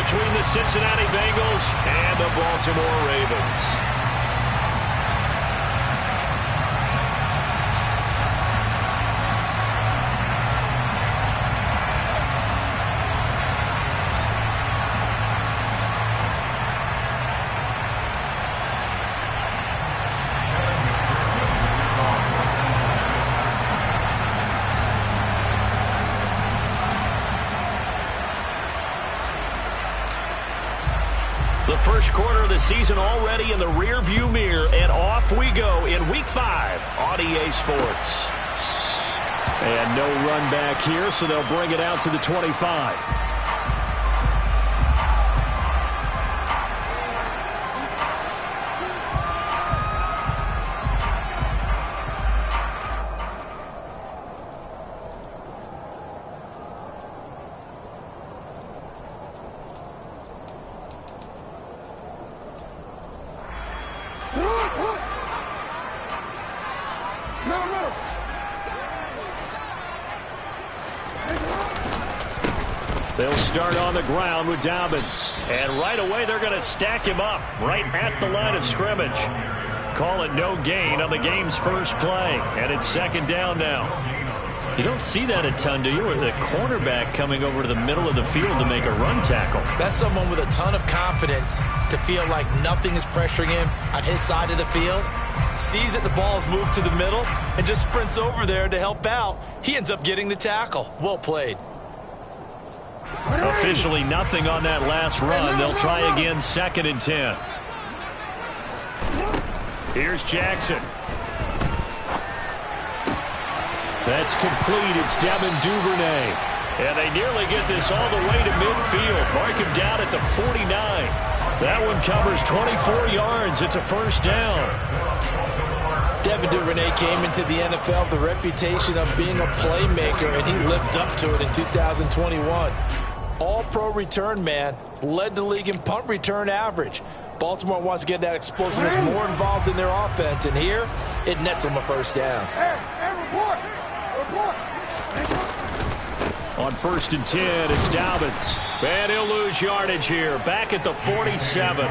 between the Cincinnati Bengals and the Baltimore Ravens. The first quarter of the season already in the rearview mirror, and off we go in Week 5 on EA Sports. And no run back here, so they'll bring it out to the 25. They'll start on the ground with Dobbins. And right away, they're going to stack him up right at the line of scrimmage. Call it no gain on the game's first play. And it's second down now. You don't see that a ton, do you? With a cornerback coming over to the middle of the field to make a run tackle. That's someone with a ton of confidence to feel like nothing is pressuring him on his side of the field. Sees that the ball has moved to the middle and just sprints over there to help out. He ends up getting the tackle. Well played. Officially nothing on that last run. They'll try again, second and 10. Here's Jackson. That's complete. It's Devin Duvernay. And they nearly get this all the way to midfield. Mark him down at the 49. That one covers 24 yards. It's a first down. Devin Duvernay came into the NFL with the reputation of being a playmaker, and he lived up to it in 2021. All-pro return man, led the league in punt return average. Baltimore wants to get that explosiveness more involved in their offense, and here it nets them a first down. On first and 10, it's Dobbins. And he'll lose yardage here, back at the 47.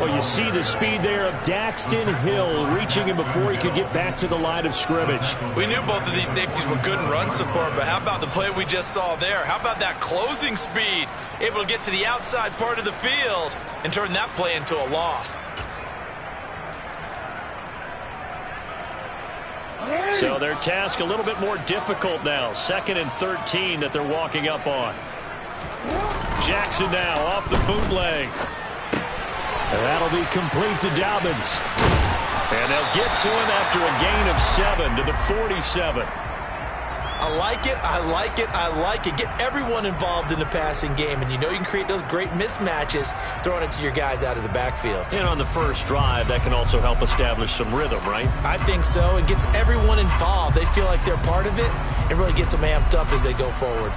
Well, you see the speed there of Daxton Hill reaching him before he could get back to the line of scrimmage. We knew both of these safeties were good in run support, but how about the play we just saw there? How about that closing speed? Able to get to the outside part of the field and turn that play into a loss. So their task a little bit more difficult now. Second and 13 that they're walking up on. Jackson now off the bootleg. And that'll be complete to Dobbins. And they'll get to him after a gain of 7 to the 47. I like it, I like it, I like it. Get everyone involved in the passing game, and you know you can create those great mismatches throwing it to your guys out of the backfield. And on the first drive, that can also help establish some rhythm, right? I think so. It gets everyone involved. They feel like they're part of it. It really gets them amped up as they go forward.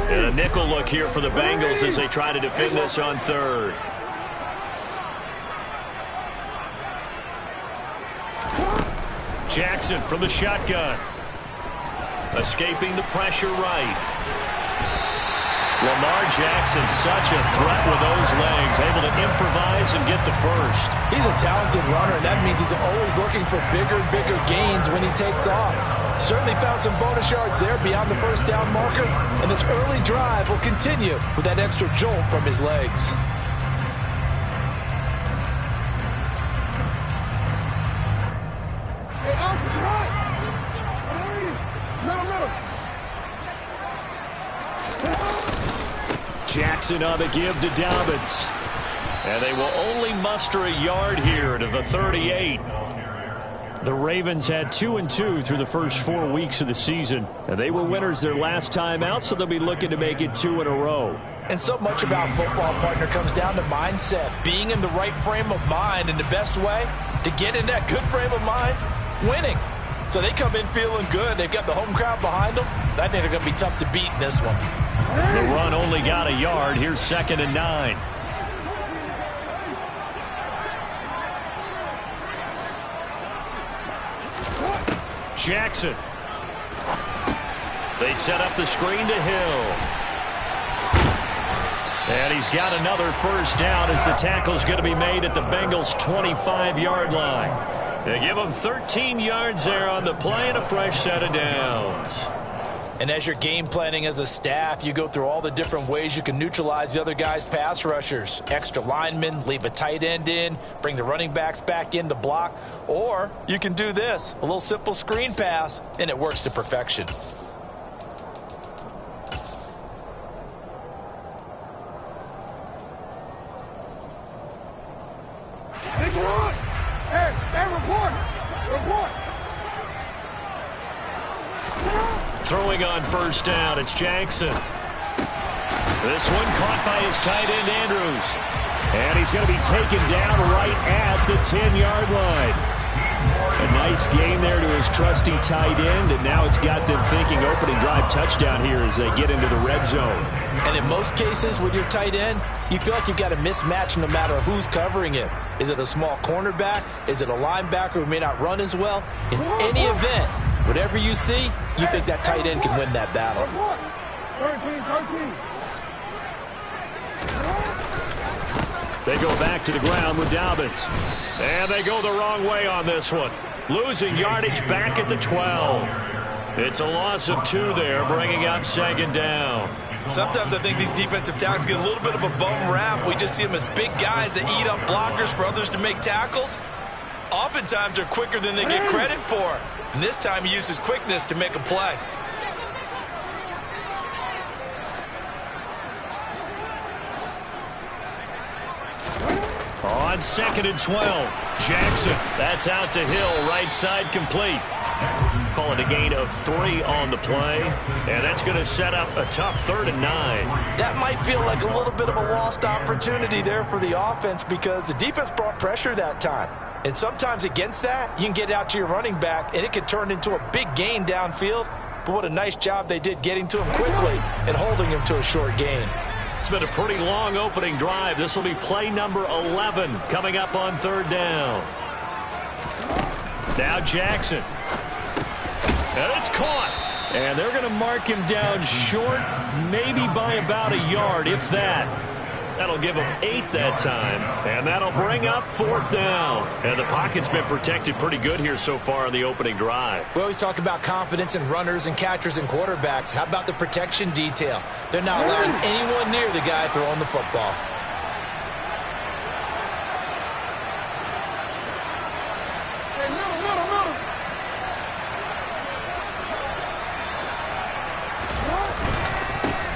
And a nickel look here for the Bengals as they try to defend this on third. Jackson from the shotgun. Escaping the pressure right. Lamar Jackson, such a threat with those legs. Able to improvise and get the first. He's a talented runner, and that means he's always looking for bigger and bigger gains when he takes off. Certainly found some bonus yards there beyond the first down marker, and this early drive will continue with that extra jolt from his legs. Jackson on the give to Dobbins. And they will only muster a yard here to the 38. The Ravens had 2-2 through the first 4 weeks of the season. And they were winners their last time out, so they'll be looking to make it 2 in a row. And so much about football, partner, comes down to mindset. Being in the right frame of mind, and the best way to get in that good frame of mind, winning. So they come in feeling good. They've got the home crowd behind them. I think they're going to be tough to beat in this one. The run only got a yard. Here's second and 9. Jackson. They set up the screen to Hill. And he's got another first down as the tackle's going to be made at the Bengals' 25-yard line. They give him 13 yards there on the play and a fresh set of downs. And as you're game planning as a staff, you go through all the different ways you can neutralize the other guy's pass rushers. Extra linemen, leave a tight end in, bring the running backs back in to block. Or you can do this, a little simple screen pass, and it works to perfection. Throwing on first down, it's Jackson. This one caught by his tight end, Andrews. And he's going to be taken down right at the 10-yard line. A nice game there to his trusty tight end, and now it's got them thinking opening drive touchdown here as they get into the red zone. And in most cases with your tight end, you feel like you've got a mismatch no matter who's covering him. Is it a small cornerback? Is it a linebacker who may not run as well? In any event, whatever you see, you think that tight end can win that battle. 13. They go back to the ground with Dobbins. And they go the wrong way on this one. Losing yardage back at the 12. It's a loss of 2 there, bringing up second down. Sometimes I think these defensive tackles get a little bit of a bum rap. We just see them as big guys that eat up blockers for others to make tackles. Oftentimes they're quicker than they get credit for. And this time he used his quickness to make a play. On 2nd and 12, Jackson. That's out to Hill, right side complete. Call it a gain of 3 on the play, and that's going to set up a tough 3rd and 9. That might feel like a little bit of a lost opportunity there for the offense because the defense brought pressure that time. And sometimes against that, you can get out to your running back, and it could turn into a big gain downfield. But what a nice job they did getting to him quickly and holding him to a short gain. It's been a pretty long opening drive. This will be play number 11 coming up on 3rd down. Now Jackson. And it's caught. And they're going to mark him down short, maybe by about a yard, if that. That'll give him 8 that time. And that'll bring up 4th down. And the pocket's been protected pretty good here so far on the opening drive. We always talk about confidence in runners and catchers and quarterbacks. How about the protection detail? They're not allowing anyone near the guy throwing the football.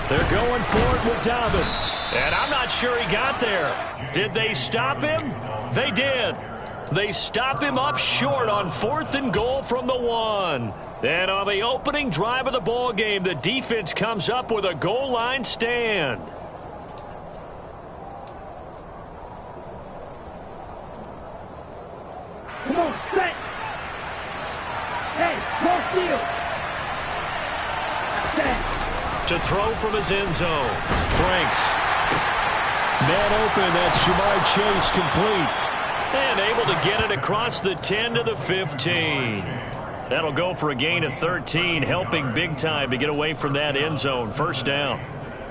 They're going for it with Dobbins. And I'm not sure he got there. Did they stop him? They did. They stop him up short on 4th and goal from the 1. Then on the opening drive of the ball game, the defense comes up with a goal line stand. Come on, set. Hey, cross field. Set. To throw from his end zone. Franks. Man open, that's Jamar Chase complete. And able to get it across the 10 to the 15. That'll go for a gain of 13, helping big time to get away from that end zone. First down.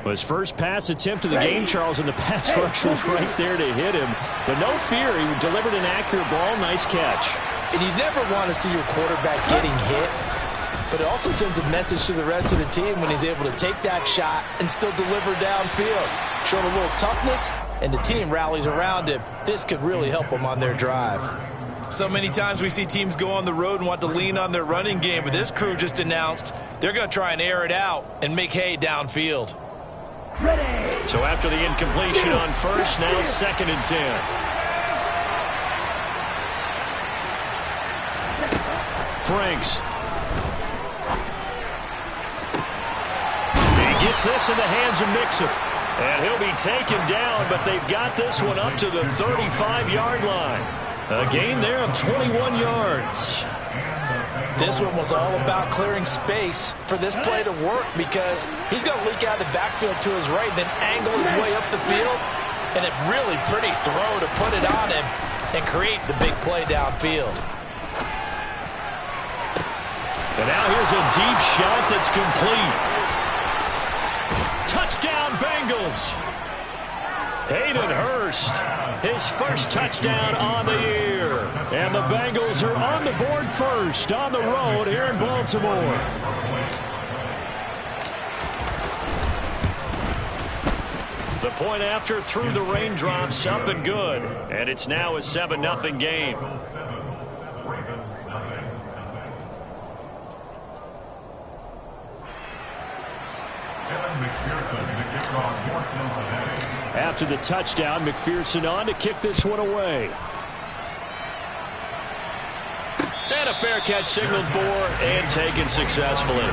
His first pass attempt of the game, Charles, and the pass rush was right there to hit him. But no fear, he delivered an accurate ball. Nice catch. And you never want to see your quarterback getting hit. But it also sends a message to the rest of the team when he's able to take that shot and still deliver downfield. Showing a little toughness, and the team rallies around him. This could really help them on their drive. So many times we see teams go on the road and want to lean on their running game, but this crew just announced they're going to try and air it out and make hay downfield. Ready. So after the incompletion on first, now 2nd and 10. Franks. Gets this in the hands of Mixon. And he'll be taken down, but they've got this one up to the 35-yard line. A gain there of 21 yards. This one was all about clearing space for this play to work because he's going to leak out of the backfield to his right, then angle his way up the field. And a really pretty throw to put it on him and create the big play downfield. And now here's a deep shot that's complete. Touchdown, Bengals. Hayden Hurst, his first touchdown on the year. And the Bengals are on the board first on the road here in Baltimore. The point after through the raindrops, up and good. And it's now a 7-0 game. After the touchdown, McPherson on to kick this one away. And a fair catch signaled for and taken successfully.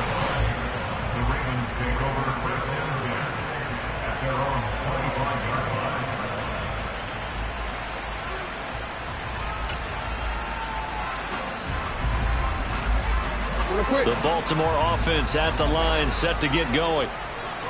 The Baltimore offense at the line, set to get going.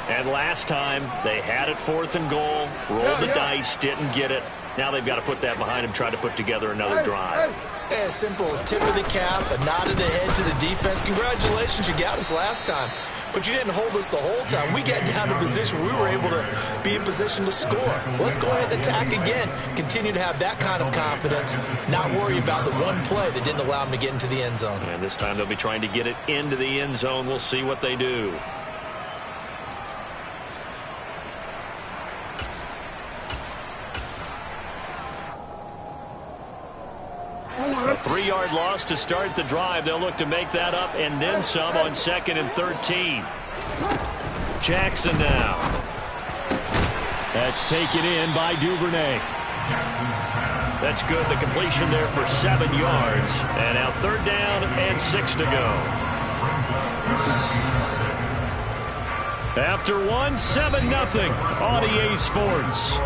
And last time, they had it 4th and goal, rolled the dice, didn't get it. Now they've got to put that behind them, try to put together another drive. A simple tip of the cap, a nod of the head to the defense. Congratulations, you got us last time. But you didn't hold us the whole time. We got down to position where we were able to be in position to score. Let's go ahead and attack again. Continue to have that kind of confidence. Not worry about the one play that didn't allow them to get into the end zone. And this time they'll be trying to get it into the end zone. We'll see what they do. A 3-yard loss to start the drive. They'll look to make that up and then some on 2nd and 13. Jackson now. That's taken in by Duvernay. That's good. The completion there for 7 yards. And now 3rd down and 6 to go. After one, 7-0 on EA Sports.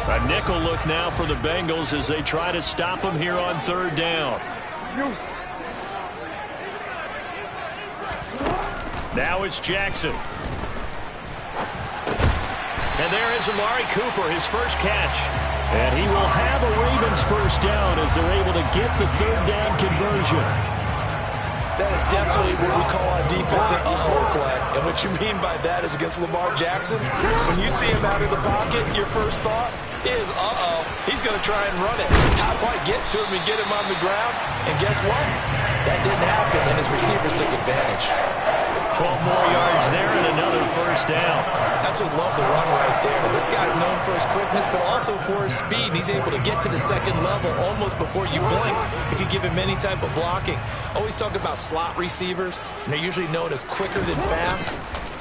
A nickel look now for the Bengals as they try to stop them here on 3rd down. Now it's Jackson. And there is Amari Cooper, his first catch. And he will have a Ravens first down as they're able to get the 3rd down conversion. That is definitely what we call on defense an uh-oh play. And what you mean by that is against Lamar Jackson, when you see him out of the pocket, your first thought is, uh-oh, he's going to try and run it. How do I get to him and get him on the ground? And guess what? That didn't happen, and his receivers took advantage. 12 more yards there and another first down. That's what love the run right there. This guy's known for his quickness, but also for his speed. And he's able to get to the 2nd level almost before you blink if you give him any type of blocking. Always talk about slot receivers, and they're usually known as quicker than fast.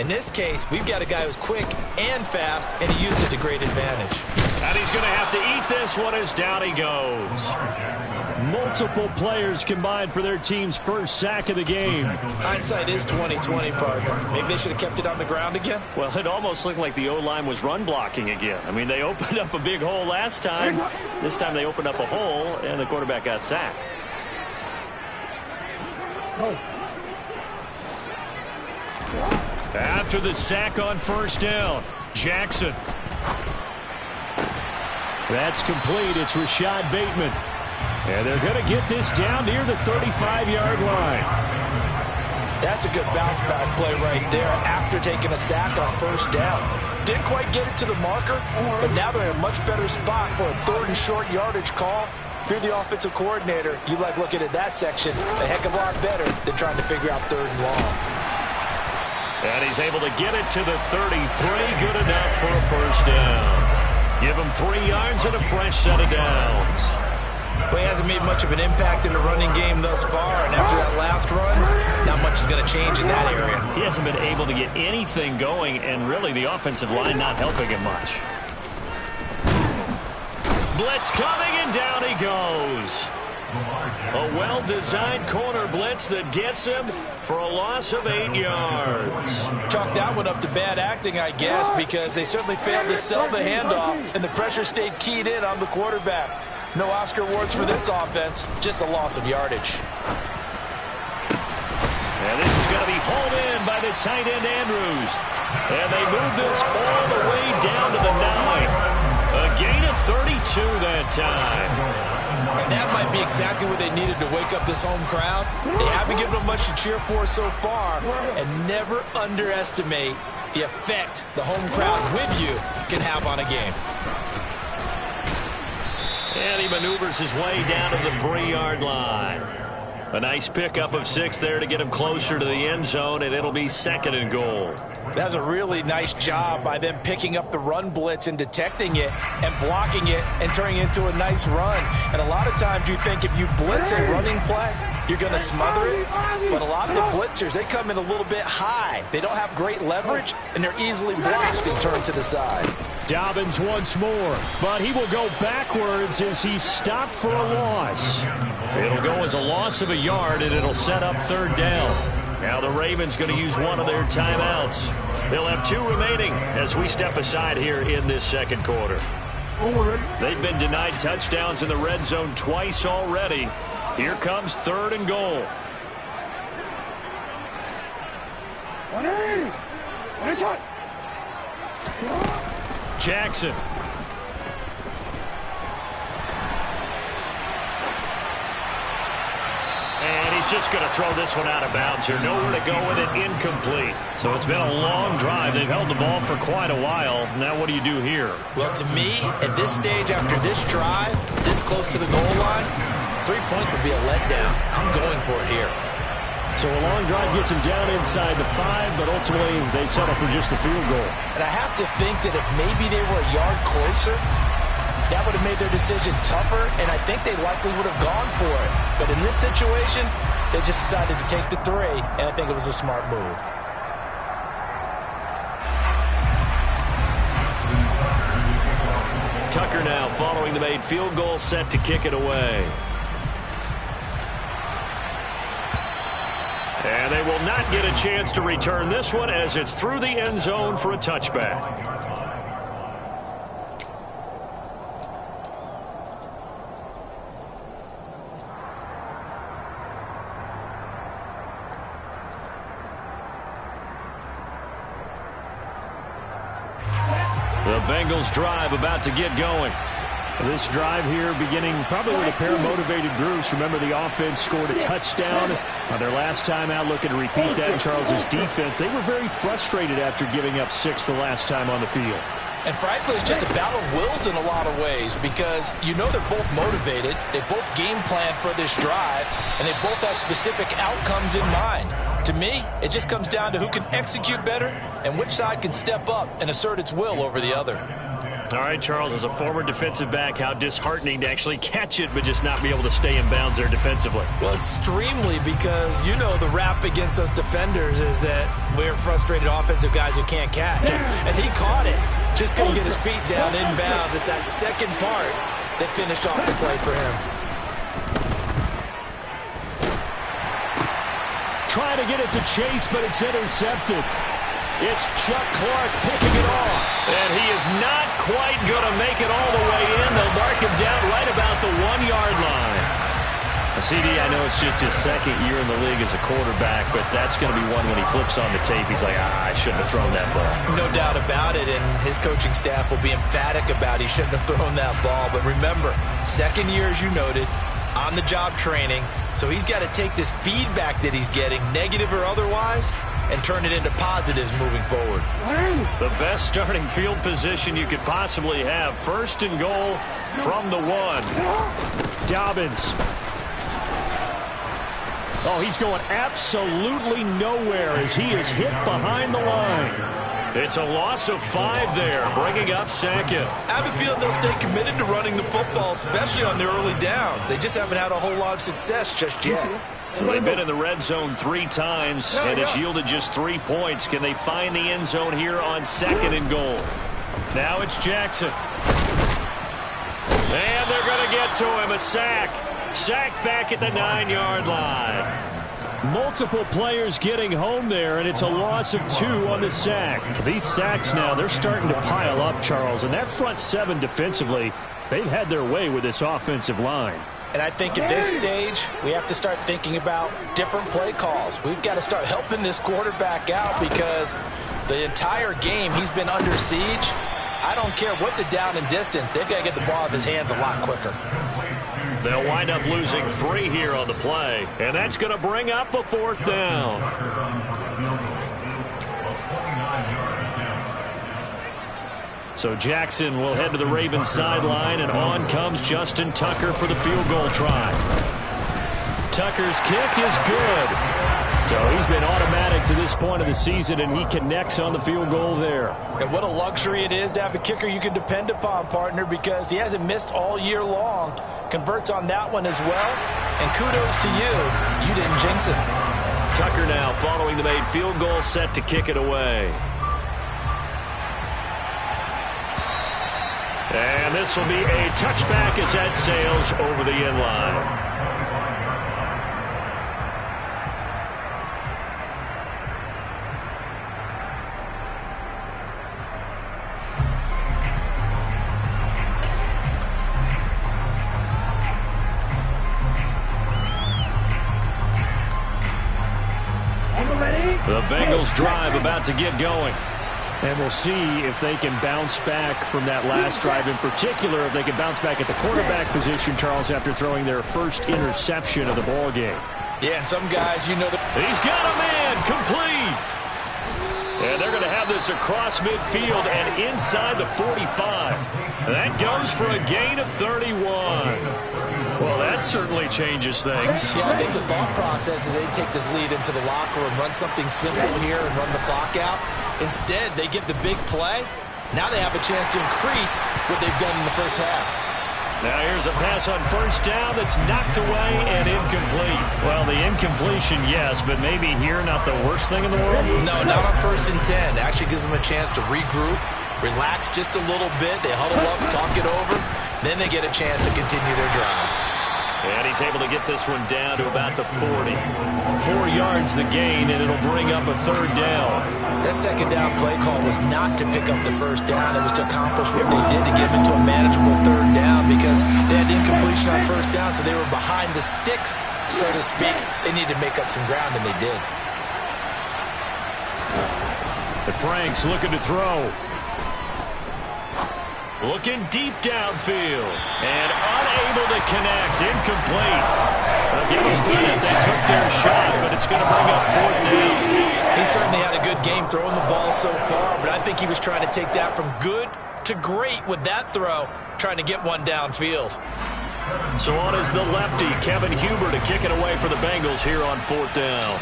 In this case, we've got a guy who's quick and fast, and he used it to great advantage. And he's going to have to eat this one as down he goes. Multiple players combined for their team's first sack of the game. Hindsight is 20/20, partner. Maybe they should have kept it on the ground again. Well, it almost looked like the O-line was run blocking again. I mean, they opened up a big hole last time. This time they opened up a hole, and the quarterback got sacked. After the sack on 1st down, Jackson. That's complete. It's Rashad Bateman. And they're going to get this down near the 35-yard line. That's a good bounce-back play right there after taking a sack on 1st down. Didn't quite get it to the marker, but now they're in a much better spot for a 3rd and short yardage call. If you're the offensive coordinator, you like looking at that section a heck of a lot better than trying to figure out 3rd and long. And he's able to get it to the 33. Good enough for a first down. Give him 3 yards and a fresh set of downs. Well, he hasn't made much of an impact in the running game thus far, and after that last run, not much is going to change in that area. He hasn't been able to get anything going, and really the offensive line not helping him much. Blitz coming, and down he goes. A well-designed corner blitz that gets him for a loss of 8 yards. Chalk that one up to bad acting, I guess, because they certainly failed to sell the handoff, and the pressure stayed keyed in on the quarterback. No Oscar awards for this offense, just a loss of yardage. And this is going to be hauled in by the tight end Andrews. And they move this all the way down to the 9. A gain of 32 that time. And that might be exactly what they needed to wake up this home crowd. They haven't given them much to cheer for so far. And never underestimate the effect the home crowd with you can have on a game. And he maneuvers his way down to the 3-yard line. A nice pickup of 6 there to get him closer to the end zone, and it'll be 2nd and goal. That's a really nice job by them picking up the run blitz and detecting it and blocking it and turning it into a nice run. And a lot of times you think if you blitz a running play, you're going to smother it. But a lot of the blitzers, they come in a little bit high. They don't have great leverage, and they're easily blocked and turned to the side. Dobbins once more, but he will go backwards as he's stopped for a loss. It'll go as a loss of a yard, and it'll set up 3rd down. Now the Ravens going to use one of their timeouts. They'll have 2 remaining as we step aside here in this 2nd quarter. They've been denied touchdowns in the red zone twice already. Here comes 3rd and goal. Jackson. And he's just going to throw this one out of bounds here. Nowhere to go with it. Incomplete. So it's been a long drive. They've held the ball for quite a while. Now what do you do here? Well, to me, at this stage, after this drive, this close to the goal line, 3 points would be a letdown. I'm going for it here. So a long drive gets him down inside the 5, but ultimately they settle for just the field goal. And I have to think that if maybe they were a yard closer, that would have made their decision tougher, and I think they likely would have gone for it. But in this situation, they just decided to take the 3, and I think it was a smart move. Tucker now following the made field goal, set to kick it away. And they will not get a chance to return this one as it's through the end zone for a touchback. The Bengals drive about to get going. This drive here beginning probably with a pair of motivated groups. Remember, the offense scored a touchdown on their last time out, looking to repeat that in Charles's defense. They were very frustrated after giving up 6 the last time on the field. And frankly, it's just a battle of wills in a lot of ways because you know they're both motivated. They both game plan for this drive, and they both have specific outcomes in mind. To me, it just comes down to who can execute better and which side can step up and assert its will over the other. All right, Charles, as a former defensive back, how disheartening to actually catch it but just not be able to stay in bounds there defensively. Well, extremely, because you know the rap against us defenders is that we're frustrated offensive guys who can't catch. And he caught it. Just couldn't get his feet down in bounds. It's that second part that finished off the play for him. Trying to get it to Chase, but it's intercepted. It's Chuck Clark picking it off. And he is not quite going to make it all the way in. They'll mark him down right about the 1-yard line. CD, I know it's just his 2nd year in the league as a quarterback, but that's going to be one when he flips on the tape. He's like, I shouldn't have thrown that ball. No doubt about it, and his coaching staff will be emphatic about he shouldn't have thrown that ball. But remember, 2nd year, as you noted, on-the-job training. So he's got to take this feedback that he's getting, negative or otherwise, and turn it into positives moving forward. The best starting field position you could possibly have. 1st and goal from the 1. Dobbins. Oh, he's going absolutely nowhere as he is hit behind the line. It's a loss of 5 there, bringing up 2nd. I have a feeling they'll stay committed to running the football, especially on their early downs. They just haven't had a whole lot of success just yet. So they've been in the red zone 3 times, and it's yielded just 3 points. Can they find the end zone here on 2nd and goal? Now it's Jackson. And they're going to get to him, a sack. Sacked back at the 9-yard line. Multiple players getting home there, and it's a loss of 2 on the sack. These sacks now, they're starting to pile up, Charles, and that front 7 defensively, they've had their way with this offensive line. And I think at this stage, we have to start thinking about different play calls. We've got to start helping this quarterback out because the entire game he's been under siege. I don't care what the down and distance. They've got to get the ball out of his hands a lot quicker. They'll wind up losing 3 here on the play, and that's going to bring up a 4th down. So Jackson will head to the Ravens sideline, and on comes Justin Tucker for the field goal try. Tucker's kick is good. So he's been automatic to this point of the season, and he connects on the field goal there. And what a luxury it is to have a kicker you can depend upon, partner, because he hasn't missed all year long. Converts on that one as well. And kudos to you. You didn't jinx it. Tucker now following the made field goal, set to kick it away. And this will be a touchback as that sails over the end line. The Bengals drive about to get going. And we'll see if they can bounce back from that last drive. In particular, if they can bounce back at the quarterback position, Charles, after throwing their first interception of the ball game. Yeah, and some guys, you know. He's got a man complete. And they're going to have this across midfield and inside the 45. That goes for a gain of 31. Well, that certainly changes things. Yeah, I think the thought process is they take this lead into the locker room, run something simple here and run the clock out. Instead, they get the big play. Now they have a chance to increase what they've done in the first half. Now here's a pass on first down that's knocked away and incomplete. Well, the incompletion, yes, but maybe here not the worst thing in the world? No, not on 1st and 10. Actually gives them a chance to regroup, relax just a little bit. They huddle up, talk it over. Then they get a chance to continue their drive. And he's able to get this one down to about the 40. 4 yards the gain, and it'll bring up a 3rd down. That 2nd down play call was not to pick up the 1st down. It was to accomplish what they did to get them into a manageable 3rd down because they had incompletion on 1st down, so they were behind the sticks, so to speak. They needed to make up some ground, and they did. The Franks looking to throw. Looking deep downfield. And unable to connect. Incomplete. I'll give them credit. They took their shot, but it's going to bring up 4th down. He certainly had a good game throwing the ball so far, but I think he was trying to take that from good to great with that throw, trying to get one downfield. So on is the lefty, Kevin Huber, to kick it away for the Bengals here on 4th down.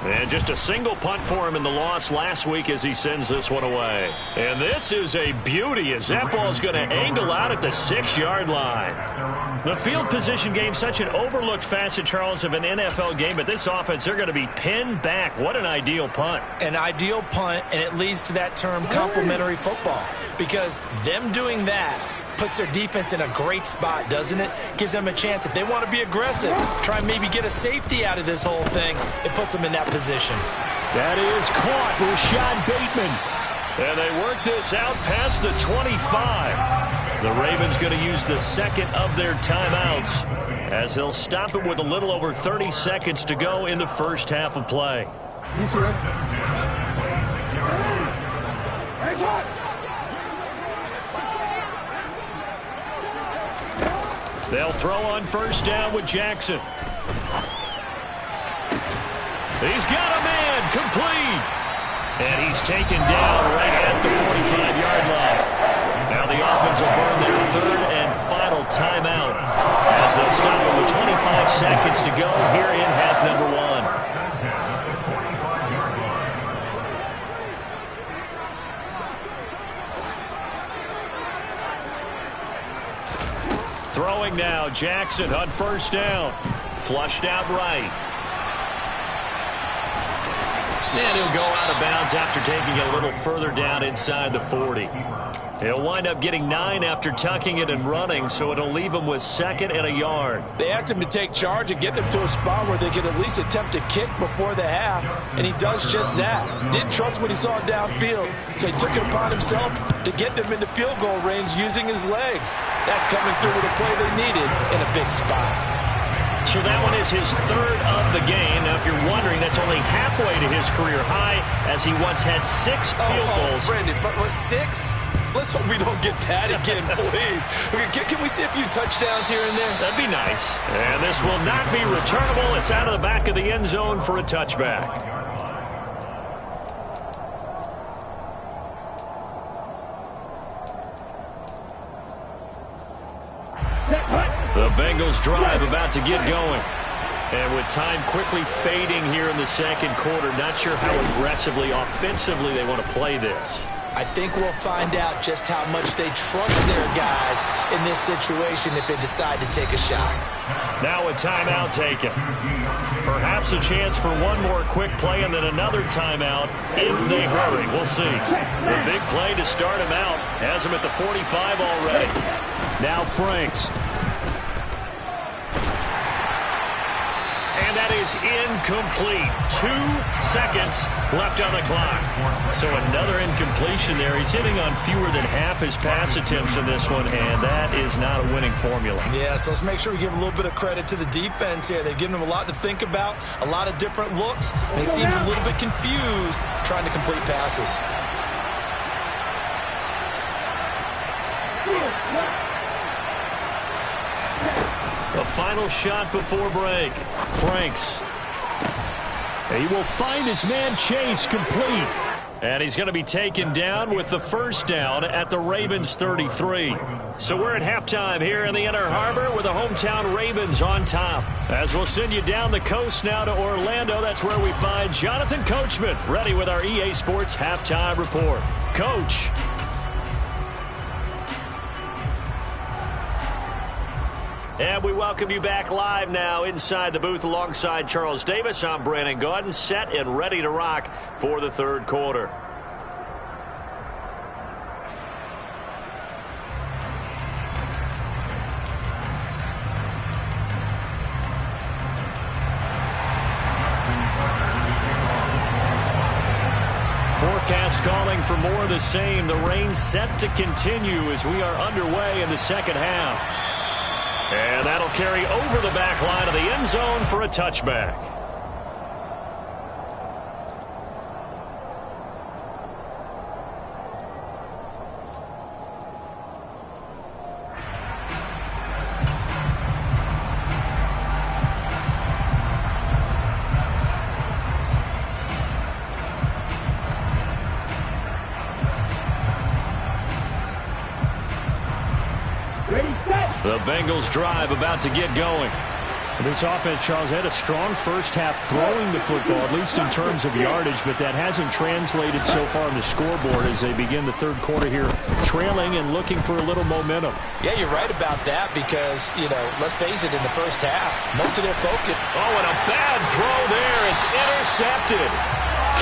And just a single punt for him in the loss last week as he sends this one away. And this is a beauty as that ball's going to angle out at the 6-yard line. The field position game, such an overlooked facet, Charles, of an NFL game. But this offense, they're going to be pinned back. What an ideal punt. An ideal punt, and it leads to that term complementary football. Because them doing that puts their defense in a great spot, doesn't it? Gives them a chance. If they want to be aggressive, try and maybe get a safety out of this whole thing, it puts them in that position. That is caught, Rashad Bateman. And they work this out past the 25. The Ravens going to use the 2nd of their timeouts as they'll stop it with a little over 30 seconds to go in the first half of play. They'll throw on first down with Jackson. He's got a man complete. And he's taken down right at the 45-yard line. Now the offense will burn their 3rd and final timeout as they'll stop it with 25 seconds to go here in half number 1. Throwing now, Jackson on first down. Flushed out right. And he'll go out of bounds after taking it a little further down inside the 40. He'll wind up getting 9 after tucking it and running, so it'll leave him with 2nd and a yard. They asked him to take charge and get them to a spot where they could at least attempt a kick before the half, and he does just that. Didn't trust what he saw downfield, so he took it upon himself to get them into field goal range using his legs. That's coming through with a play they needed in a big spot. So that one is his 3rd of the game. Now, if you're wondering, that's only halfway to his career high, as he once had 6 field goals. Brandon, but 6? Let's hope we don't get that again, please. Can we see a few touchdowns here and there? That'd be nice. And this will not be returnable. It's out of the back of the end zone for a touchback. The Bengals drive about to get going. And with time quickly fading here in the 2nd quarter, not sure how aggressively, offensively they want to play this. I think we'll find out just how much they trust their guys in this situation if they decide to take a shot. Now a timeout taken. Perhaps a chance for one more quick play and then another timeout if they hurry. We'll see. The big play to start him out has him at the 45 already. Now Franks. And that is incomplete. 2 seconds left on the clock. So another incompletion there. He's hitting on fewer than half his pass attempts in this one, and that is not a winning formula. Yeah, so let's make sure we give a little bit of credit to the defense here. They've given him a lot to think about, a lot of different looks, and he seems a little bit confused trying to complete passes. The final shot before break. Franks. He will find his man Chase complete. And he's going to be taken down with the 1st down at the Ravens 33. So we're at halftime here in the Inner Harbor with the hometown Ravens on top. As we'll send you down the coast now to Orlando, that's where we find Jonathan Coachman ready with our EA Sports Halftime Report. Coach. And we welcome you back live now inside the booth alongside Charles Davis. I'm Brandon Gaudin, set and ready to rock for the 3rd quarter. Forecast calling for more of the same. The rain set to continue as we are underway in the 2nd half. And that'll carry over the back line of the end zone for a touchback. The Bengals drive about to get going. This offense, Charles, had a strong first half throwing the football, at least in terms of yardage, but that hasn't translated so far on the scoreboard as they begin the 3rd quarter here, trailing and looking for a little momentum. Yeah, you're right about that because, let's face it, in the first half, most of their focus. Oh, and a bad throw there. It's intercepted.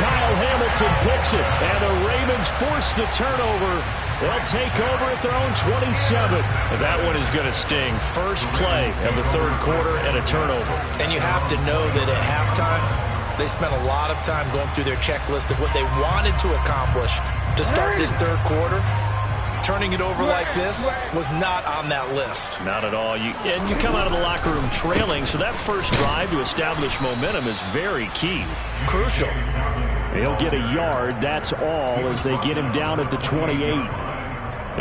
Kyle Hamilton picks it, and the Ravens force the turnover. They'll take over at their own 27. That one is going to sting. First play of the 3rd quarter and a turnover. And you have to know that at halftime, they spent a lot of time going through their checklist of what they wanted to accomplish to start this 3rd quarter. Turning it over like this was not on that list. Not at all. And you come out of the locker room trailing, so that first drive to establish momentum is very key. Crucial. He'll get a yard, that's all, as they get him down at the 28.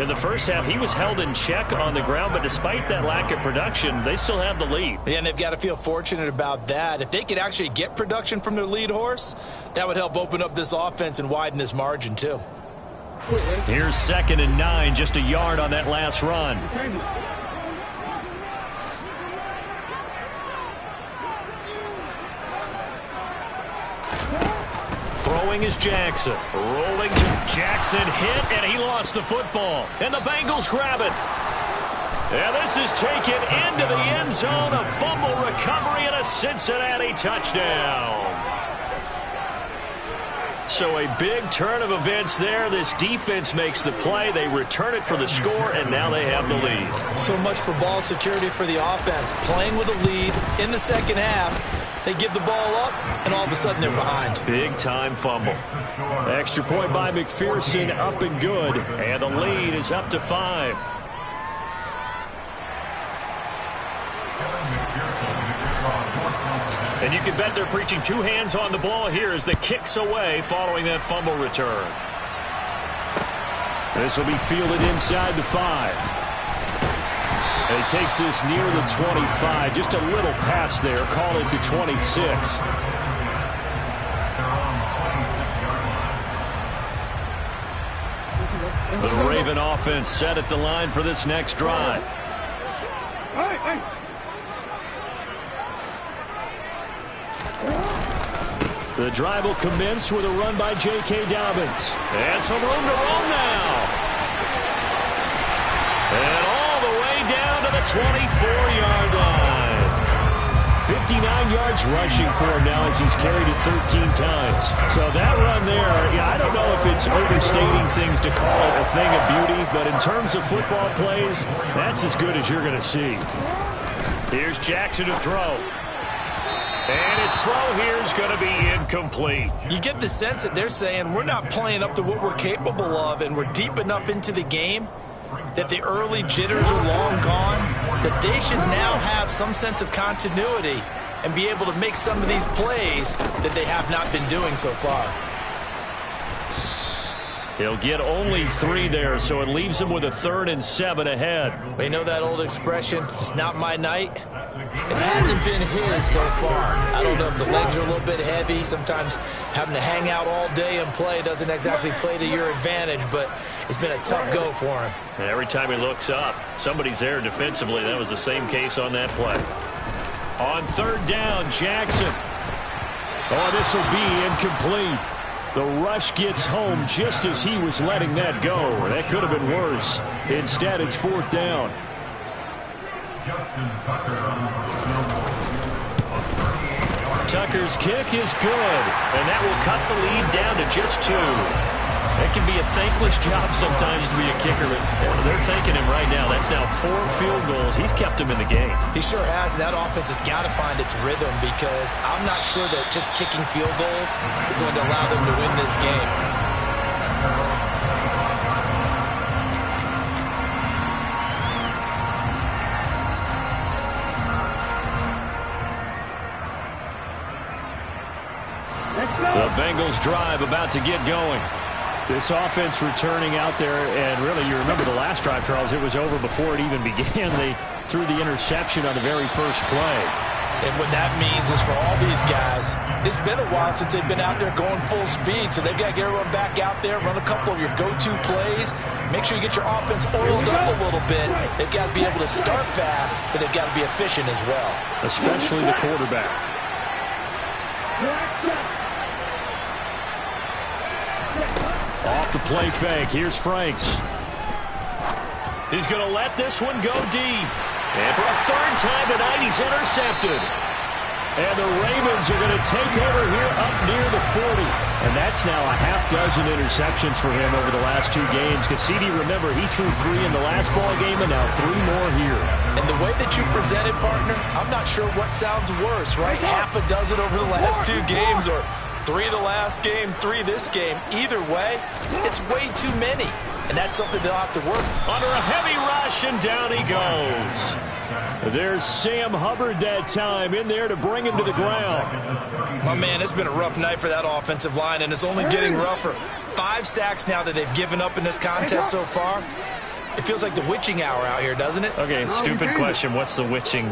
In the first half, he was held in check on the ground, but despite that lack of production, they still have the lead. Yeah, and they've got to feel fortunate about that. If they could actually get production from their lead horse, that would help open up this offense and widen this margin, too. Here's 2nd and 9, just a yard on that last run. Throwing is Jackson. Rolling to Jackson, hit, and he lost the football. And the Bengals grab it. And this is taken into the end zone. A fumble recovery and a Cincinnati touchdown. So a big turn of events there. This defense makes the play. They return it for the score, and now they have the lead. So much for ball security for the offense. Playing with a lead in the second half. They give the ball up, and all of a sudden they're behind. Big-time fumble. Extra point by McPherson, up and good. And the lead is up to 5. And you can bet they're preaching 2 hands on the ball here as the kick's away following that fumble return. This will be fielded inside the 5. And he takes this near the 25. Just a little pass there. Call it the 26. The Raven offense set at the line for this next drive. The drive will commence with a run by J.K. Dobbins. And some room to roll now. And all the way down to the 24-yard line. 59 yards rushing for him now as he's carried it 13 times. So that run there, I don't know if it's overstating things to call it a thing of beauty, but in terms of football plays, that's as good as you're going to see. Here's Jackson to throw. And his throw here is going to be incomplete. You get the sense that they're saying we're not playing up to what we're capable of, and we're deep enough into the game that the early jitters are long gone, that they should now have some sense of continuity and be able to make some of these plays that they have not been doing so far. He'll get only 3 there, so it leaves him with a 3rd and 7 ahead. We know that old expression, it's not my night. It hasn't been his so far. I don't know if the legs are a little bit heavy. Sometimes having to hang out all day and play doesn't exactly play to your advantage, but it's been a tough go for him. And every time he looks up, somebody's there defensively. That was the same case on that play. On 3rd down, Jackson. Oh, this will be incomplete. The rush gets home just as he was letting that go. That could have been worse. Instead, it's 4th down. Tucker's kick is good, and that will cut the lead down to just 2. It can be a thankless job sometimes to be a kicker, but they're thanking him right now. That's now 4 field goals. He's kept him in the game. He sure has. That offense has got to find its rhythm, because I'm not sure that just kicking field goals is going to allow them to win this game. The Bengals drive about to get going. This offense returning out there, and really, you remember the last drive, Charles, it was over before it even began. They threw the interception on the very first play. And what that means is for all these guys, it's been a while since they've been out there going full speed, so they've got to get everyone back out there, run a couple of your go-to plays, make sure you get your offense oiled up a little bit. They've got to be able to start fast, but they've got to be efficient as well. Especially the quarterback. Off the play fake. Here's Franks. He's going to let this one go deep. And for a 3rd time tonight, he's intercepted. And the Ravens are going to take over here up near the 40. And that's now a half-dozen interceptions for him over the last 2 games. Cassidy, remember, he threw 3 in the last ball game and now 3 more here. And the way that you presented, partner, I'm not sure what sounds worse, right? Half a dozen over the last 2 games, or 3 the last game, 3 this game. Either way, it's way too many. And that's something they'll have to work under a heavy rush, and down he goes. There's Sam Hubbard that time in there to bring him to the ground. My man, it's been a rough night for that offensive line, and it's only getting rougher. 5 sacks now that they've given up in this contest so far. It feels like the witching hour out here, doesn't it? Okay, stupid question. What's the witching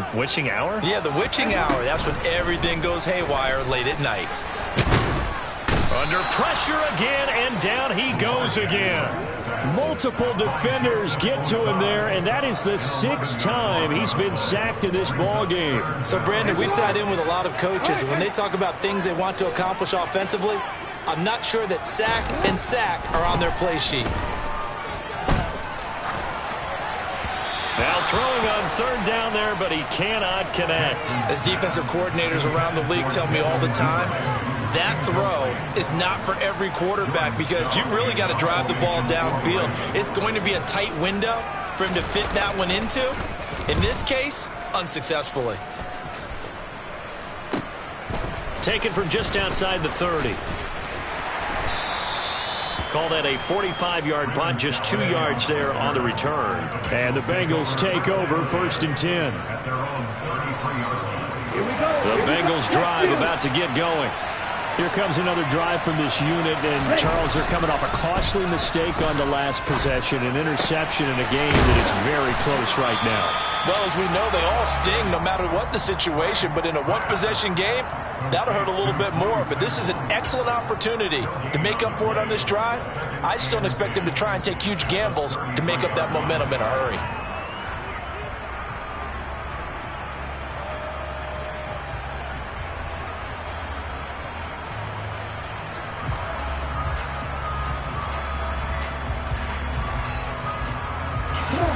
hour? Yeah, the witching hour. That's when everything goes haywire late at night. Under pressure again, and down he goes again. Multiple defenders get to him there, and that is the 6th time he's been sacked in this ball game. So, Brandon, we sat in with a lot of coaches, and when they talk about things they want to accomplish offensively, I'm not sure that sack and sack are on their play sheet. Now throwing on 3rd down there, but he cannot connect. As defensive coordinators around the league tell me all the time, that throw is not for every quarterback because you've really got to drive the ball downfield. It's going to be a tight window for him to fit that one into. In this case, unsuccessfully. Taken from just outside the 30. Call that a 45-yard punt, just 2 yards there on the return. And the Bengals take over 1st and 10. The Bengals drive about to get going. Here comes another drive from this unit, and Charles, they're coming off a costly mistake on the last possession, an interception in a game that is very close right now. Well, as we know, they all sting no matter what the situation, but in a one-possession game, that'll hurt a little bit more. But this is an excellent opportunity to make up for it on this drive. I just don't expect them to try and take huge gambles to make up that momentum in a hurry.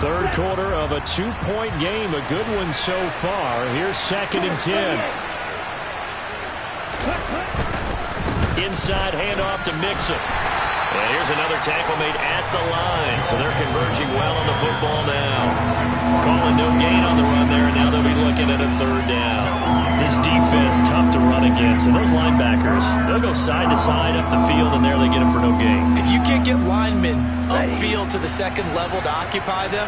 Third quarter of a 2-point game, a good one so far. Here's 2nd and 10. Inside handoff to Mixon. And here's another tackle made at the line. So they're converging well on the football now. Calling no gain on the run there, and now they'll be looking at a 3rd down. This defense tough to run against, and those linebackers, they'll go side to side up the field, and there they get them for no gain. If you can't get linemen upfield to the 2nd level to occupy them,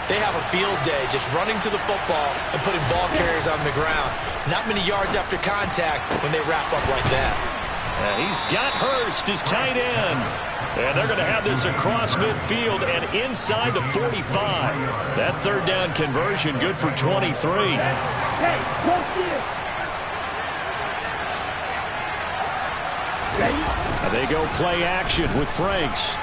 they have a field day just running to the football and putting ball carriers on the ground. Not many yards after contact when they wrap up like that. He's got Hurst, his tight end. And they're going to have this across midfield and inside the 45. That 3rd down conversion good for 23. Hey, close here. They go play action with Franks.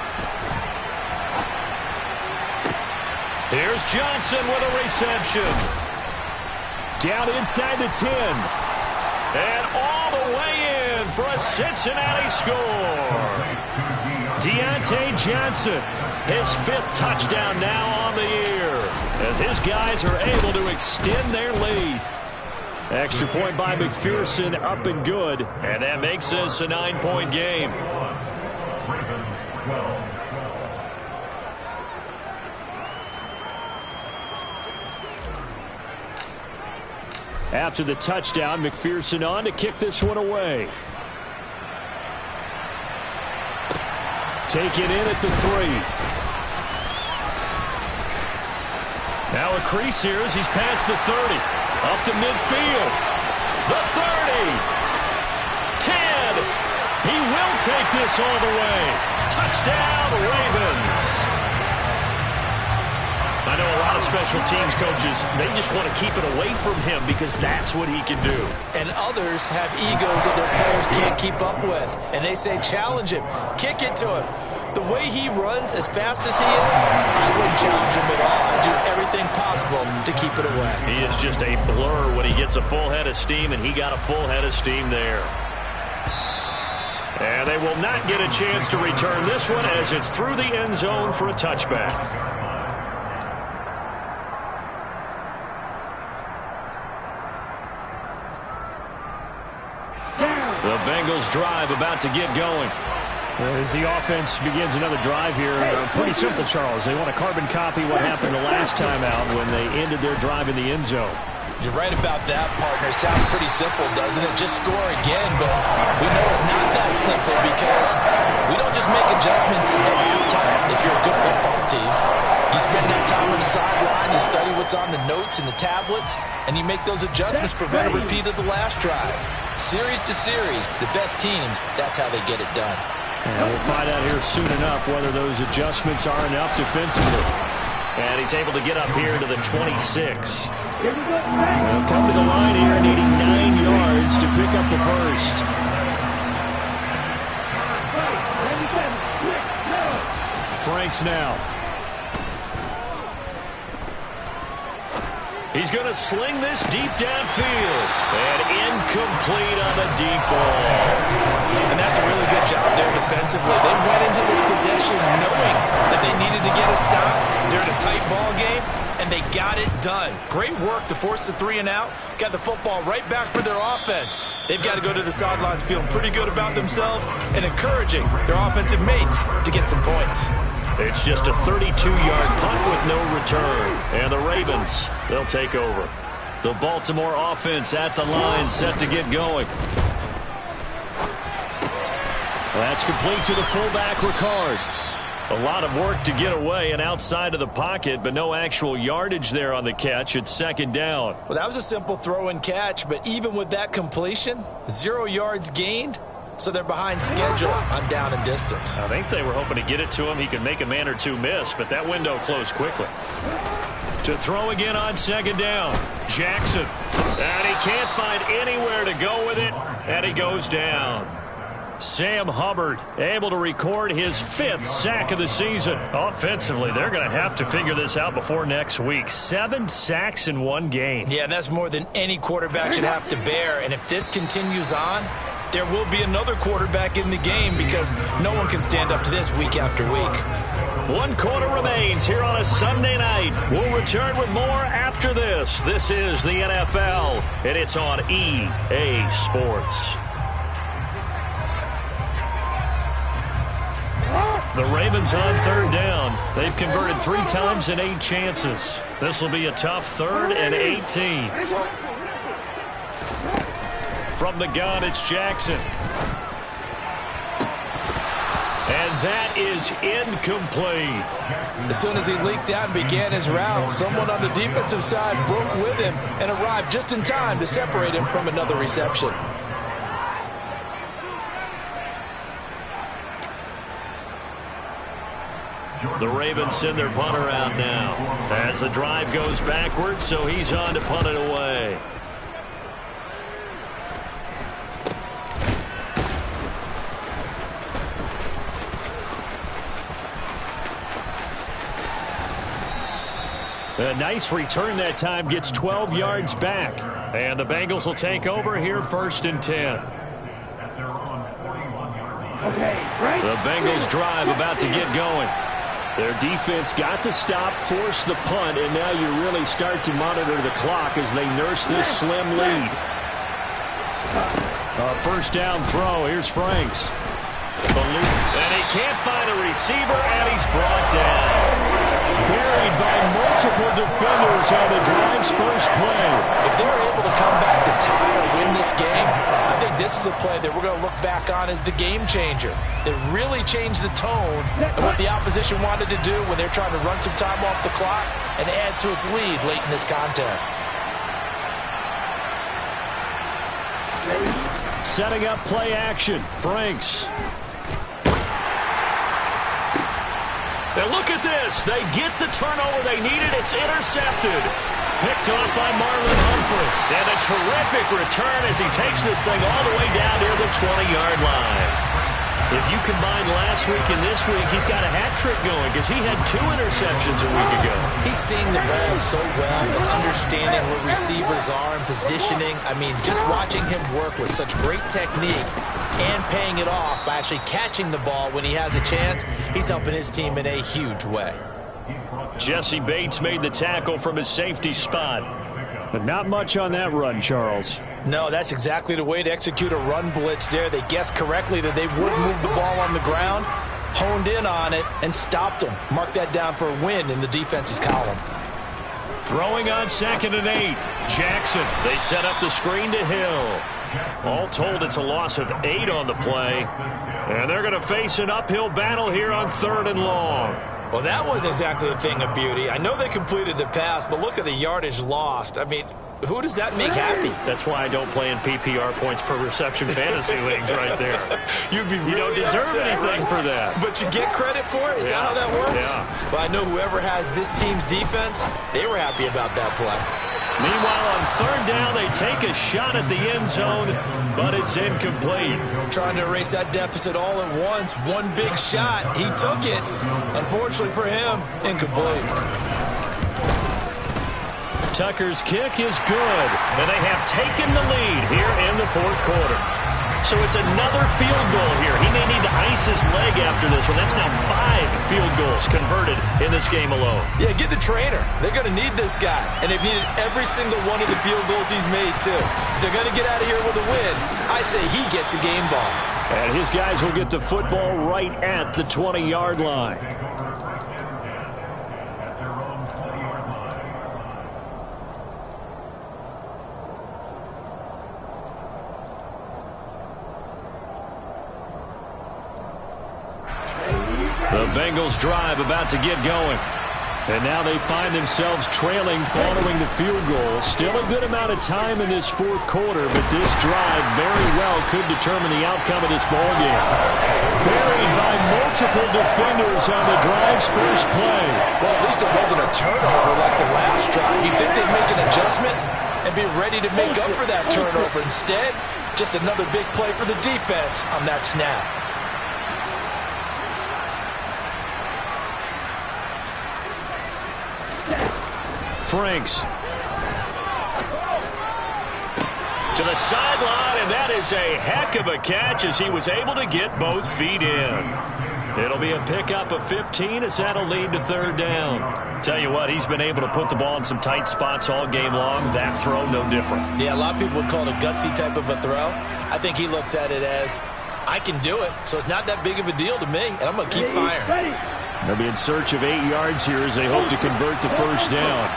Here's Johnson with a reception. Down inside the 10. And all the way in for a Cincinnati score. Deontay Johnson, his 5th touchdown now on the year, as his guys are able to extend their lead. Extra point by McPherson, up and good. And that makes this a 9-point game. After the touchdown, McPherson on to kick this one away. Take it in at the 3. Now a crease here as he's past the 30. Up to midfield. The 30. 10. He will take this all the way. Touchdown, Ravens. I know a lot of special teams coaches, they just want to keep it away from him because that's what he can do. And others have egos that their players can't keep up with. And they say, challenge him, kick it to him. The way he runs as fast as he is, I wouldn't challenge him at all. I'd do everything possible to keep it away. He is just a blur when he gets a full head of steam, and he got a full head of steam there. And they will not get a chance to return this one as it's through the end zone for a touchback. The Bengals drive about to get going. As the offense begins another drive here, pretty simple, Charles. They want to carbon copy what happened the last time out when they ended their drive in the end zone. You're right about that, partner. Sounds pretty simple, doesn't it? Just score again, but we know it's not that simple because we don't just make adjustments at halftime if you're a good football team. You spend that time on the sideline, you study what's on the notes and the tablets, and you make those adjustments to prevent a repeat of the last drive. Series to series, the best teams, that's how they get it done. And we'll find out here soon enough whether those adjustments are enough defensively. And he's able to get up here to the 26. They'll come to the line here, needing 9 yards to pick up the first. Franks now. He's going to sling this deep downfield. And incomplete on the deep ball. And that's a really good job there defensively. They went into this possession knowing that they needed to get a stop. They're in a tight ball game. and they got it done. Great work to force the 3 and out. Got the football right back for their offense. They've got to go to the sidelines feeling pretty good about themselves and encouraging their offensive mates to get some points. It's just a 32-yard punt with no return. And the Ravens, they'll take over. The Baltimore offense at the line, set to get going. That's complete to the fullback, Ricard. A lot of work to get away and outside of the pocket, but no actual yardage there on the catch. It's second down. Well, that was a simple throw and catch, but even with that completion, 0 yards gained, so they're behind schedule on down and distance. I think they were hoping to get it to him. He could make a man or two miss, but that window closed quickly. To throw again on second down, Jackson. And he can't find anywhere to go with it, and he goes down. Sam Hubbard able to record his 5th sack of the season. Offensively, they're going to have to figure this out before next week. 7 sacks in one game. Yeah, that's more than any quarterback should have to bear. And if this continues on, there will be another quarterback in the game because no one can stand up to this week after week. 1 quarter remains here on a Sunday night. We'll return with more after this. This is the NFL, and it's on EA Sports. The Ravens on third down. They've converted 3 times in 8 chances. This will be a tough 3rd and 18. From the gun, it's Jackson. And that is incomplete. As soon as he leaked out and began his route, someone on the defensive side broke with him and arrived just in time to separate him from another reception. The Ravens send their punter out now as the drive goes backwards, so he's on to punt it away. A nice return that time, gets 12 yards back. And the Bengals will take over here, 1st and 10. The Bengals drive about to get going. Their defense got the stop, forced the punt, and now you really start to monitor the clock as they nurse this slim lead. A 1st down throw. Here's Franks. And he can't find a receiver, and he's brought down. Buried by multiple defenders on the drive's first play. If they're able to come back to tie or win this game, I think this is a play that we're going to look back on as the game changer. It really changed the tone of what the opposition wanted to do when they're trying to run some time off the clock and add to its lead late in this contest. Setting up play action. Franks. And look at this. They get the turnover they needed. It's intercepted. Picked off by Marlon Humphrey. And a terrific return as he takes this thing all the way down near the 20-yard line. If you combine last week and this week, he's got a hat trick going because he had 2 interceptions a week ago. He's seeing the ball so well and understanding where receivers are and positioning. I mean, just watching him work with such great technique and paying it off by actually catching the ball when he has a chance, he's helping his team in a huge way. Jesse Bates made the tackle from his safety spot. But not much on that run, Charles. No, that's exactly the way to execute a run blitz there. They guessed correctly that they would move the ball on the ground, honed in on it, and stopped them. Mark that down for a win in the defense's column. Throwing on 2nd and 8. Jackson. They set up the screen to Hill. All told, it's a loss of 8 on the play. And they're going to face an uphill battle here on 3rd and long. Well, that wasn't exactly a thing of beauty. I know they completed the pass, but look at the yardage lost. I mean, who does that make happy? That's why I don't play in PPR points per reception fantasy leagues right there. You'd be really You don't deserve upset, anything right? for that. But you get credit for it? Is that how that works? Yeah. Well, I know whoever has this team's defense, they were happy about that play. Meanwhile, on 3rd down, they take a shot at the end zone, but it's incomplete. Trying to erase that deficit all at once. One big shot. He took it. Unfortunately for him, incomplete. Tucker's kick is good, and they have taken the lead here in the 4th quarter. So it's another field goal here. He may need to ice his leg after this one. That's now 5 field goals converted in this game alone. Yeah, get the trainer. They're going to need this guy. And they've needed every single one of the field goals he's made, too. If they're going to get out of here with a win, I say he gets a game ball. And his guys will get the football right at the 20-yard line. The Bengals drive about to get going. And now they find themselves trailing following the field goal. Still a good amount of time in this fourth quarter, but this drive very well could determine the outcome of this ballgame. Buried by multiple defenders on the drive's first play. Well, at least it wasn't a turnover like the last drive. You'd think they'd make an adjustment and be ready to make up for that turnover. Instead, just another big play for the defense on that snap. Franks to the sideline, and that is a heck of a catch as he was able to get both feet in. It'll be a pickup of 15 as that'll lead to third down. Tell you what, he's been able to put the ball in some tight spots all game long. That throw, no different. Yeah, a lot of people would call it a gutsy type of a throw. I think he looks at it as, I can do it, so it's not that big of a deal to me, and I'm going to keep firing. They'll be in search of 8 yards here as they hope to convert the first down.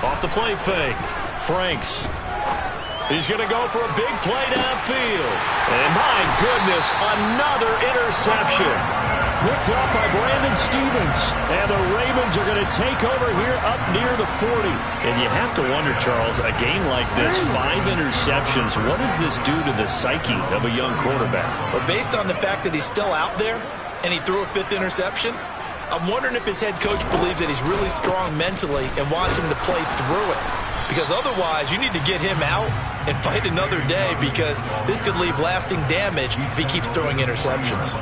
Off the play fake, Franks. He's going to go for a big play downfield. And my goodness, another interception. Picked up by Brandon Stevens. And the Ravens are going to take over here up near the 40. And you have to wonder, Charles, a game like this, 5 interceptions, what does this do to the psyche of a young quarterback? Well, based on the fact that he's still out there and he threw a 5th interception, I'm wondering if his head coach believes that he's really strong mentally and wants him to play through it. Because otherwise, you need to get him out and fight another day, because this could leave lasting damage if he keeps throwing interceptions.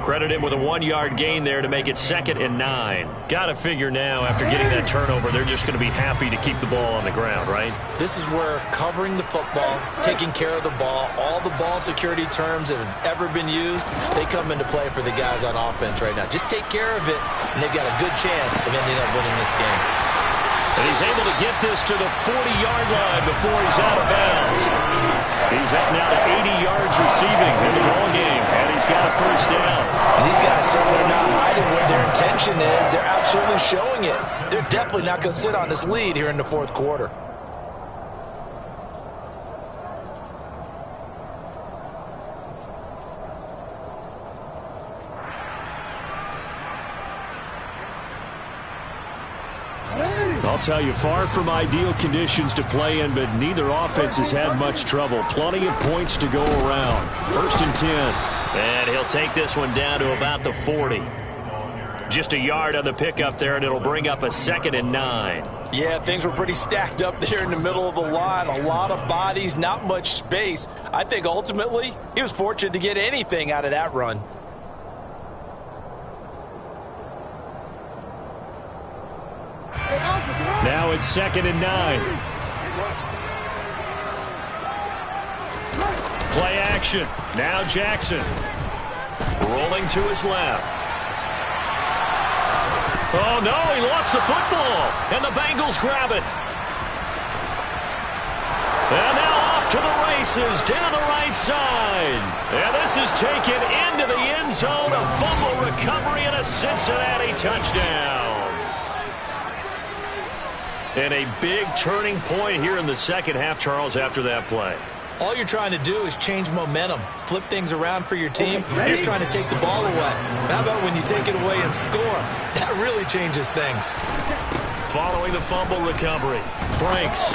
Credit him with a 1-yard gain there to make it 2nd and 9. Got to figure now, after getting that turnover, they're just going to be happy to keep the ball on the ground, right? This is where covering the football, taking care of the ball, all the ball security terms that have ever been used, they come into play for the guys on offense right now. Just take care of it, and they've got a good chance of ending up winning this game. And he's able to get this to the 40-yard line before he's out of bounds. He's up now to 80 yards receiving in the ball game, and he's got a first down. And these guys certainly are not hiding what their intention is. They're absolutely showing it. They're definitely not going to sit on this lead here in the fourth quarter. I'll tell you, far from ideal conditions to play in, but neither offense has had much trouble. Plenty of points to go around. 1st and 10. And he'll take this one down to about the 40. Just a yard on the pickup there, and it'll bring up a 2nd and 9. Yeah, things were pretty stacked up there in the middle of the line. A lot of bodies, not much space. I think ultimately he was fortunate to get anything out of that run. Now it's 2nd and 9. Play action. Now Jackson. Rolling to his left. Oh, no, he lost the football. And the Bengals grab it. And now off to the races down the right side. And this is taken into the end zone. A fumble recovery and a Cincinnati touchdown. And a big turning point here in the second half, Charles, after that play. All you're trying to do is change momentum, flip things around for your team. You're just trying to take the ball away. How about when you take it away and score? That really changes things. Following the fumble recovery, Franks.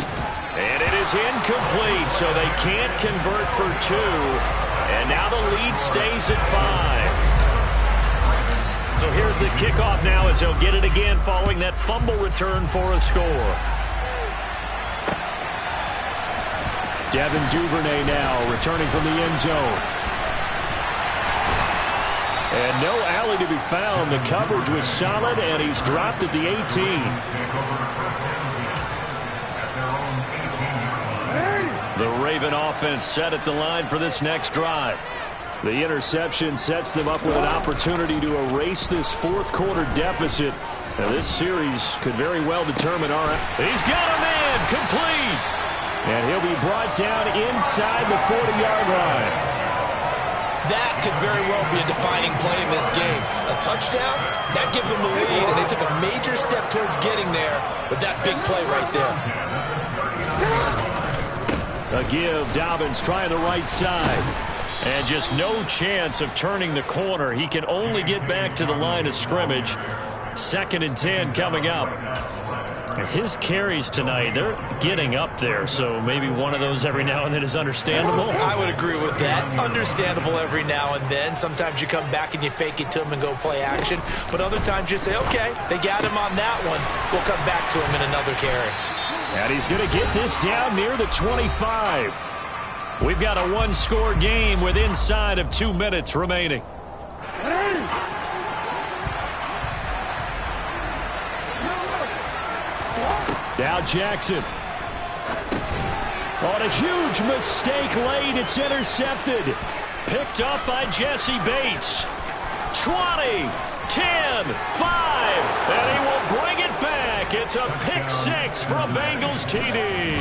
And it is incomplete, so they can't convert for 2. And now the lead stays at 5. So here's the kickoff now as he'll get it again following that fumble return for a score. Devin Duvernay now returning from the end zone. And no alley to be found. The coverage was solid, and he's dropped at the 18. The Raven offense set at the line for this next drive. The interception sets them up with an opportunity to erase this fourth quarter deficit. Now, this series could very well determine our... He's got a man complete. And he'll be brought down inside the 40-yard line. That could very well be a defining play in this game. A touchdown, that gives them the lead, and they took a major step towards getting there with that big play right there. A give, Dobbins trying the right side. And just no chance of turning the corner. He can only get back to the line of scrimmage. 2nd and 10 coming up. His carries tonight, they're getting up there, so maybe one of those every now and then is understandable. I would agree with that. Understandable every now and then. Sometimes you come back and you fake it to him and go play action. But other times you say, okay, they got him on that one. We'll come back to him in another carry. And he's going to get this down near the 25. We've got a one-score game with inside of 2 minutes remaining. Now Jackson. On a huge mistake late. It's intercepted. Picked up by Jesse Bates. 20, 10, 5. And he will bring it back. It's a pick six for a Bengals TD.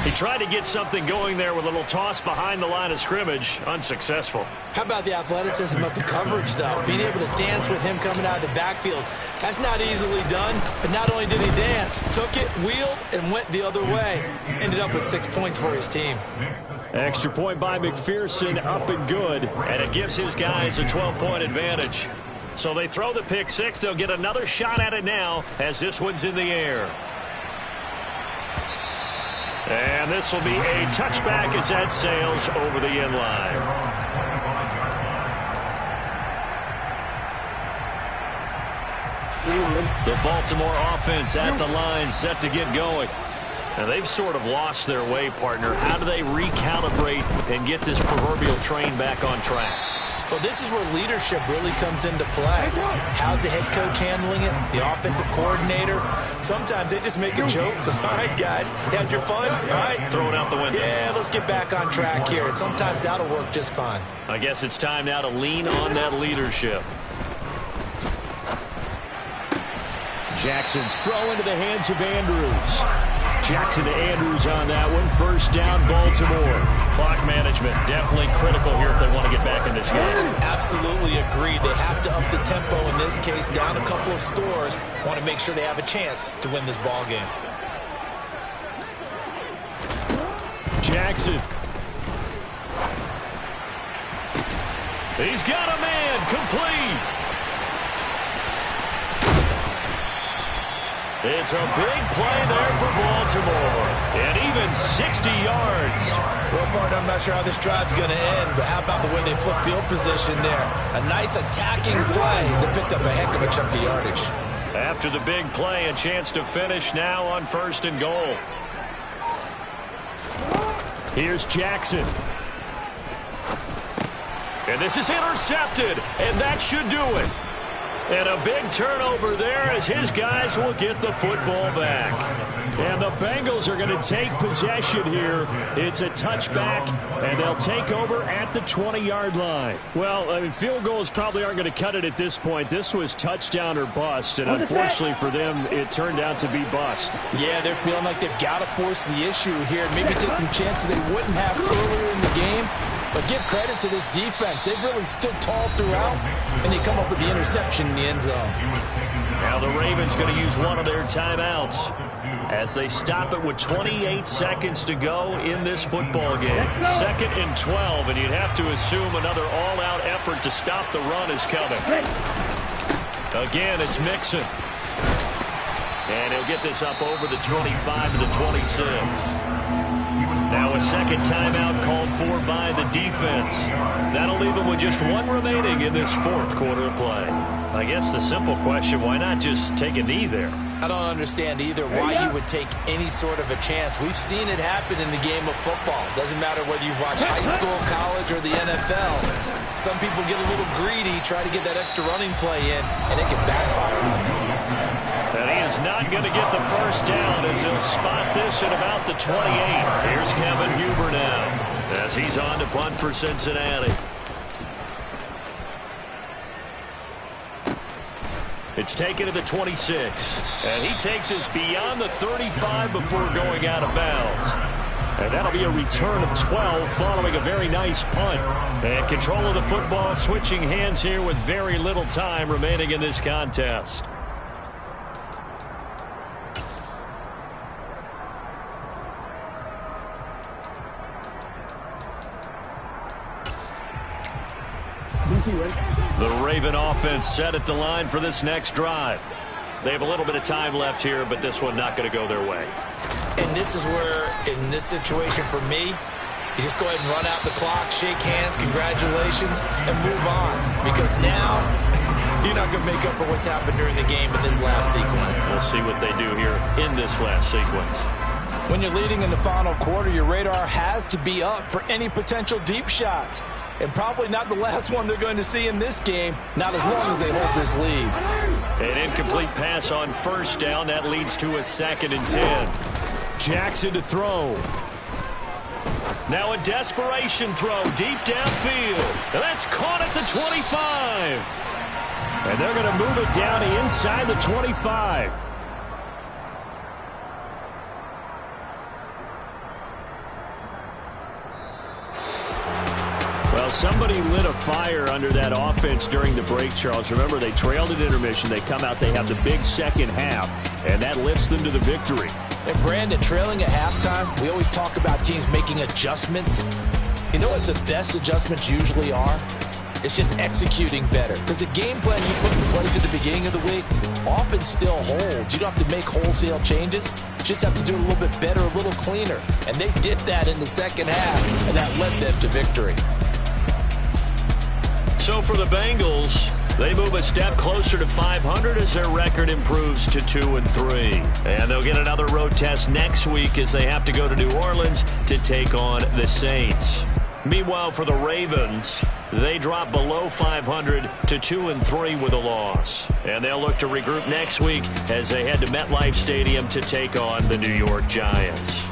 He tried to get something going there with a little toss behind the line of scrimmage. Unsuccessful. How about the athleticism of the coverage, though? Being able to dance with him coming out of the backfield. That's not easily done. But not only did he dance, took it, wheeled, and went the other way. Ended up with 6 points for his team. Extra point by McPherson, up and good. And it gives his guys a 12-point advantage. So they throw the pick six. They'll get another shot at it now as this one's in the air. And this will be a touchback as that sails over the end line. The Baltimore offense at the line set to get going. Now they've sort of lost their way, partner. How do they recalibrate and get this proverbial train back on track? Well, this is where leadership really comes into play. How's the head coach handling it? The offensive coordinator? Sometimes they just make a joke. All right, guys, had your fun? All right. Throw it out the window. Yeah, let's get back on track here. And sometimes that'll work just fine. I guess it's time now to lean on that leadership. Jackson's throw into the hands of Andrews. Jackson to Andrews on that one. First down, Baltimore. Clock management definitely critical here if they want to get back in this game. Absolutely agreed. They have to up the tempo in this case, down a couple of scores. Want to make sure they have a chance to win this ball game. Jackson. He's got a man complete. It's a big play there for Baltimore. And even 60 yards. Well, partner, I'm not sure how this drive's going to end, but how about the way they flip field position there? A nice attacking play that picked up a heck of a chunk of yardage. After the big play, a chance to finish now on 1st and goal. Here's Jackson. And this is intercepted, and that should do it. And a big turnover there as his guys will get the football back. And the Bengals are going to take possession here. It's a touchback, and they'll take over at the 20-yard line. Well, I mean, field goals probably aren't going to cut it at this point. This was touchdown or bust, and unfortunately for them, it turned out to be bust. Yeah, they're feeling like they've got to force the issue here. Maybe take some chances they wouldn't have earlier in the game. But give credit to this defense. They've really stood tall throughout, and they come up with the interception in the end zone. Now the Ravens going to use one of their timeouts as they stop it with 28 seconds to go in this football game. 2nd and 12, and you'd have to assume another all-out effort to stop the run is coming. Again, it's Mixon. And he'll get this up over the 25 to the 26. Now a second timeout called for by the defense. That'll leave them with just one remaining in this fourth quarter of play. I guess the simple question, why not just take a knee there? I don't understand either why you would take any sort of a chance. We've seen it happen in the game of football. Doesn't matter whether you watch high school, college, or the NFL. Some people get a little greedy, try to get that extra running play in, and it can backfire. And he is not going to get the first down as he'll spot this at about the 28. Here's Kevin Huber now as he's on to punt for Cincinnati. It's taken to the 26. And he takes us beyond the 35 before going out of bounds. And that'll be a return of 12 following a very nice punt. And control of the football switching hands here with very little time remaining in this contest. The Raven offense set at the line for this next drive. They have a little bit of time left here, but this one not going to go their way. And this is where, in this situation for me, you just go ahead and run out the clock, shake hands, congratulations, and move on. Because now, you're not going to make up for what's happened during the game in this last sequence. We'll see what they do here in this last sequence. When you're leading in the final quarter, your radar has to be up for any potential deep shots. And probably not the last one they're going to see in this game, not as long as they hold this lead. An incomplete pass on first down. That leads to a 2nd and 10. Jackson to throw. Now a desperation throw deep downfield. And that's caught at the 25. And they're going to move it down to inside the 25. Well, somebody lit a fire under that offense during the break, Charles. Remember, they trailed at intermission. They come out, they have the big second half, and that lifts them to the victory. And Brandon, trailing at halftime, we always talk about teams making adjustments. You know what the best adjustments usually are? It's just executing better. Because the game plan you put in place at the beginning of the week often still holds. You don't have to make wholesale changes. You just have to do it a little bit better, a little cleaner. And they did that in the second half, and that led them to victory. So for the Bengals, they move a step closer to 500 as their record improves to 2-3. And they'll get another road test next week as they have to go to New Orleans to take on the Saints. Meanwhile, for the Ravens, they drop below 500 to 2-3 with a loss. And they'll look to regroup next week as they head to MetLife Stadium to take on the New York Giants.